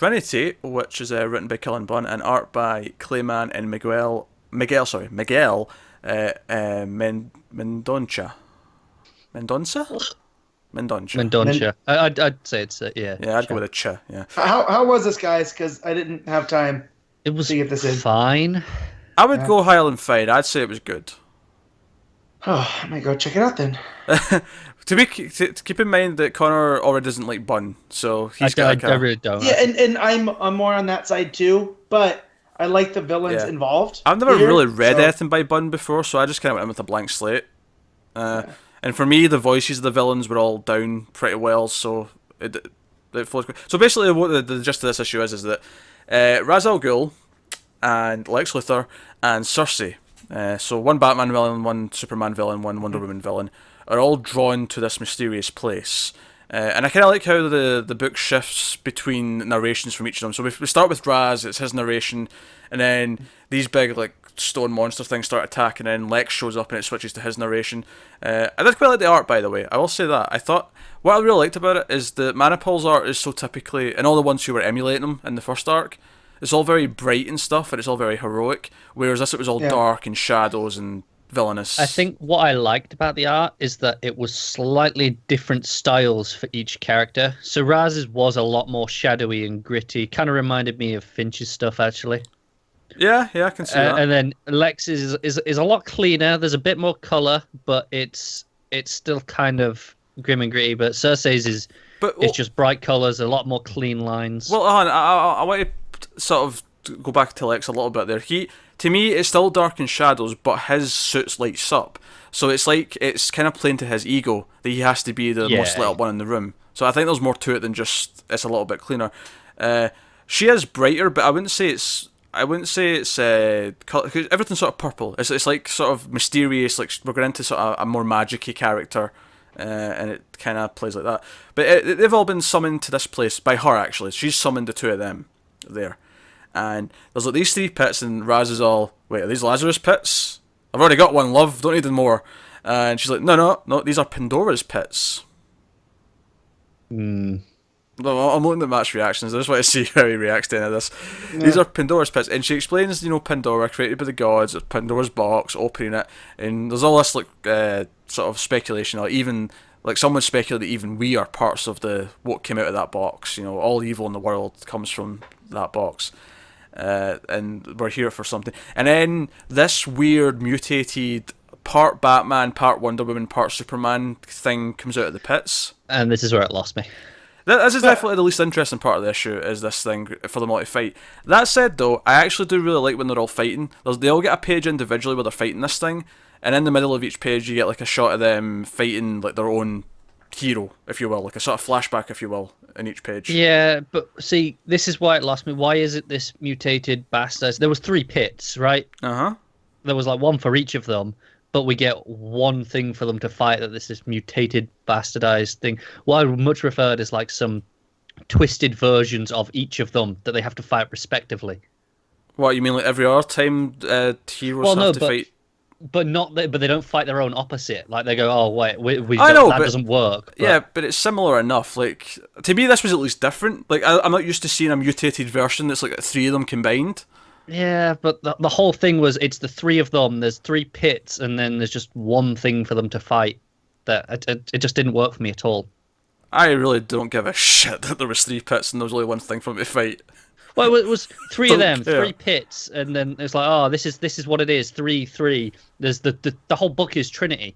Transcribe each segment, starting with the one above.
Trinity, which is written by Cullen Bunn and art by Clayman and Miguel Mendonça. Mendonça? Mendonça. Mendonça. I'd say it's yeah. Yeah, I'd go with a ch. Yeah. How was this, guys? Because I didn't have time It was to get this in. fine. I would go higher than fine. I'd say it was good. Oh, I might go check it out then. To keep in mind that Connor already doesn't like Bun, so he's I really don't. Yeah, and I'm more on that side too, but I like the villains involved. I've never here, really read so- anything by Bun before, so I just kind of went in with a blank slate. And for me, the voices of the villains were all down pretty well, so it flows. So basically, what the gist of this issue is that Ra's al Ghul and Lex Luthor and Cersei, so one Batman villain, one Superman villain, one Wonder Woman villain, are all drawn to this mysterious place. And I kind of like how the book shifts between narrations from each of them. So we start with Raz, it's his narration, and then these big like stone monster things start attacking, and then Lex shows up and it switches to his narration. I did quite like the art, by the way. I will say that. I thought what I really liked about it is the Manipul's art is so typically, and all the ones who were emulating them in the first arc, it's all very bright and stuff, and it's all very heroic. Whereas this, it was all dark and shadows and villainous. I think what I liked about the art is that it was slightly different styles for each character. So Raz's was a lot more shadowy and gritty. Kind of reminded me of Finch's stuff, actually. Yeah, I can see that. And then Lex's is a lot cleaner. There's a bit more color, but it's still kind of grim and gritty. But Cersei's is just bright colors, a lot more clean lines. Well, I want to sort of go back to Lex a little bit there. To me, it's still dark in shadows, but his suit lights up. So it's like, it's kind of playing to his ego that he has to be the most lit up one in the room. So I think there's more to it than just it's a little bit cleaner. She is brighter, but I wouldn't say it's cause everything's sort of purple. It's like sort of mysterious. Like we're going into sort of a more magic-y character, and it kind of plays like that. But they've all been summoned to this place by her. Actually, she's summoned the two of them there. And there's like these three pits, and Raz is all, wait, are these Lazarus pits? I've already got one, love, don't need any more. And she's like, no, these are Pandora's pits. No, I'm looking at Matt's reactions. I just want to see how he reacts to any of this. Yeah. These are Pandora's pits, and she explains, Pandora created by the gods, Pandora's box, opening it, and there's all this like sort of speculation, or even like someone speculated that even we are parts of what came out of that box. All evil in the world comes from that box. And we're here for something. And then this weird mutated part Batman, part Wonder Woman, part Superman thing comes out of the pits. And this is where it lost me. This is definitely the least interesting part of the issue, is this thing for them all to fight. That said, though, I actually do really like when they're all fighting. They all get a page individually where they're fighting this thing, and in the middle of each page you get like a shot of them fighting like their own hero, if you will, like a sort of flashback, if you will, in each page. Yeah, but see, this is why it lost me. Why is it this mutated bastards? There was 3 pits, right? There was like one for each of them, but we get one thing for them to fight. That this mutated bastardized thing. What I would much preferred is like some twisted versions of each of them that they have to fight respectively. What, you mean like every other time heroes have to fight? But they don't fight their own opposite. Like they go, oh wait, that doesn't work. But... Yeah, but it's similar enough. Like to me, this was at least different. Like I'm not used to seeing a mutated version that's like 3 of them combined. Yeah, but the whole thing was it's the 3 of them. There's 3 pits, and then there's just one thing for them to fight. That it just didn't work for me at all. I really don't give a shit that there was 3 pits and there was only one thing for them to fight. Well, it was 3 of them, 3 pits, and then it's like, oh, this is what it is, 3. There's the whole book is Trinity,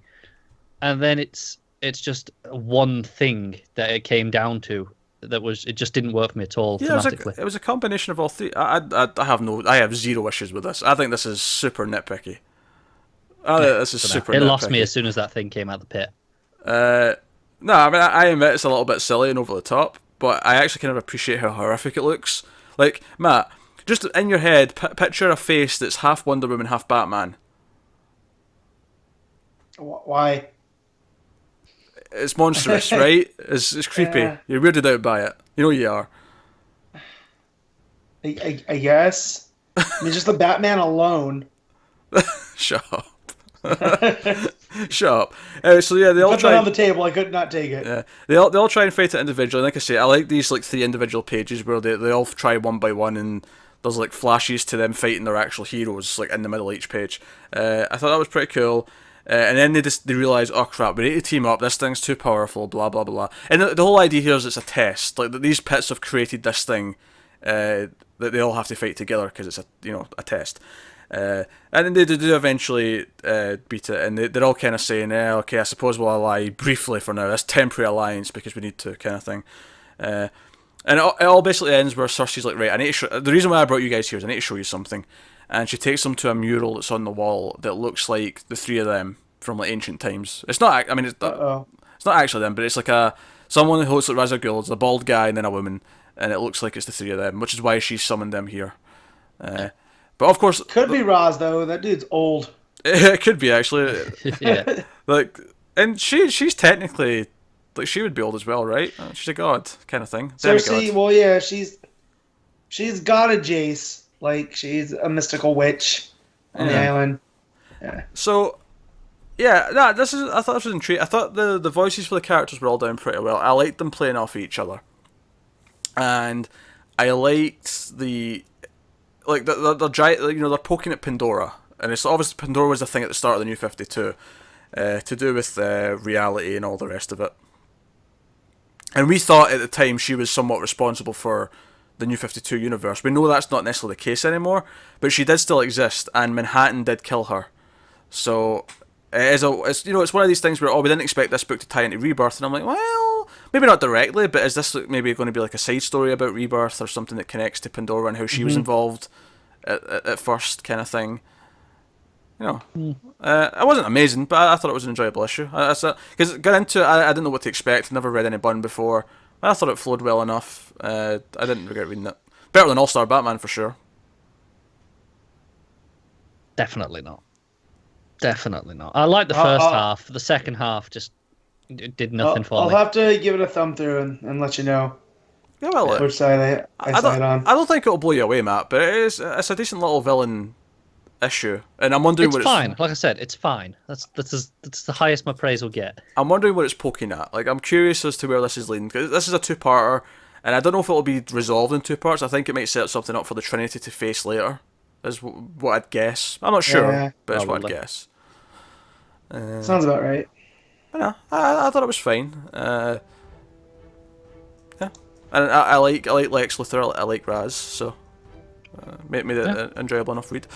and then it's just one thing that it came down to. It just didn't work for me at all. Yeah, it was a combination of all 3. I have 0 issues with this. I think this is super nitpicky. It lost me as soon as that thing came out the pit. No, I mean I admit it's a little bit silly and over the top, but I actually kind of appreciate how horrific it looks. Like, Matt, just in your head, picture a face that's half Wonder Woman, half Batman. Why? It's monstrous, right? It's creepy. Yeah. You're weirded out by it. You know you are. I guess. I mean, just the Batman alone. Shut up. Shut up. So yeah, they all Put try that on the table. I could not take it. Yeah, they all try and fight it individually. Like I say, I like these like 3 individual pages where they all try one by one, and there's like flashes to them fighting their actual heroes like in the middle of each page. I thought that was pretty cool. And then they realize, oh crap, we need to team up. This thing's too powerful. Blah blah blah. And the whole idea here is it's a test. Like these pits have created this thing that they all have to fight together because it's a test. And then they do eventually beat it, and they're all kind of saying, okay, I suppose we'll ally briefly for now. This temporary alliance because we need to, kind of thing. And it all basically ends where Cersei's like, right, I need to the reason why I brought you guys here is I need to show you something. And she takes them to a mural that's on the wall that looks like the 3 of them from like ancient times. It's not, I mean, it's not actually them, but it's like someone who looks like Ra's al Ghul, it's a bald guy and then a woman, and it looks like it's the 3 of them, which is why she summoned them here. But of course, could be Roz though. That dude's old. It could be actually. Yeah. Like, and she's technically like she would be old as well, right? She's a god kind of thing. Cersei, well, yeah, she's god of Jace. Like she's a mystical witch on the island. Yeah. So, yeah, I thought this was intriguing. I thought the voices for the characters were all done pretty well. I liked them playing off each other, and I liked the they're poking at Pandora, and it's obviously Pandora was the thing at the start of the New 52, to do with reality and all the rest of it. And we thought at the time she was somewhat responsible for the New 52 universe. We know that's not necessarily the case anymore, but she did still exist, and Manhattan did kill her. So it's one of these things where we didn't expect this book to tie into Rebirth, and I'm like, well, maybe not directly, but is this maybe going to be like a side story about Rebirth or something that connects to Pandora and how she was involved at first, kind of thing. It wasn't amazing, but I thought it was an enjoyable issue. Because got into it, I didn't know what to expect. Never read any Byrne before. I thought it flowed well enough. I didn't regret reading it. Better than All-Star Batman for sure. Definitely not. Definitely not. I liked the first half. The second half just did nothing for me. I'll have to give it a thumb through and let you know. Yeah, well, which side I side on. I don't think it'll blow you away, Matt, but it's a decent little villain issue, and I'm wondering it's fine. Like I said, it's fine. That's the highest my praise will get. I'm wondering what it's poking at. Like, I'm curious as to where this is leading, because this is a 2-parter, and I don't know if it'll be resolved in 2 parts. I think it might set something up for the Trinity to face later, is what I'd guess. I'm not sure, but it's what I'd guess. Sounds about right. But no, I thought it was fine. Yeah, and I like Lex Luthor. I like Raz, so made it an enjoyable enough read.